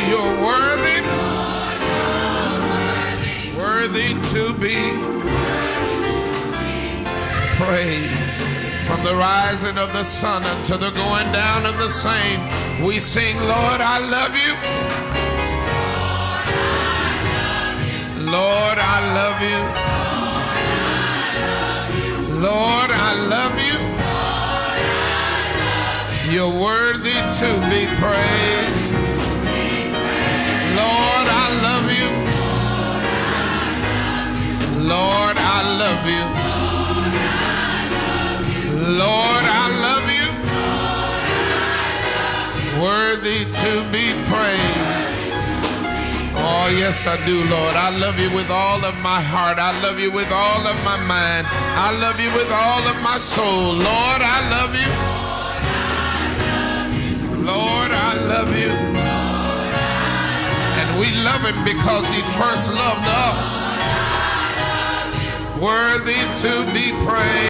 you're worthy, worthy to be praised. From the rising of the sun until the going down of the same, we sing, Lord, I love you. Lord, I love you. Lord, I love you. You're worthy to be praised. Lord, I love you. Lord, I love you. Lord, I love you. Worthy to be praised. Oh, yes, I do, Lord. I love you with all of my heart. I love you with all of my mind. I love you with all of my soul. Lord, I love you. Lord, I love you. And we love him because he first loved us. Worthy to be praised.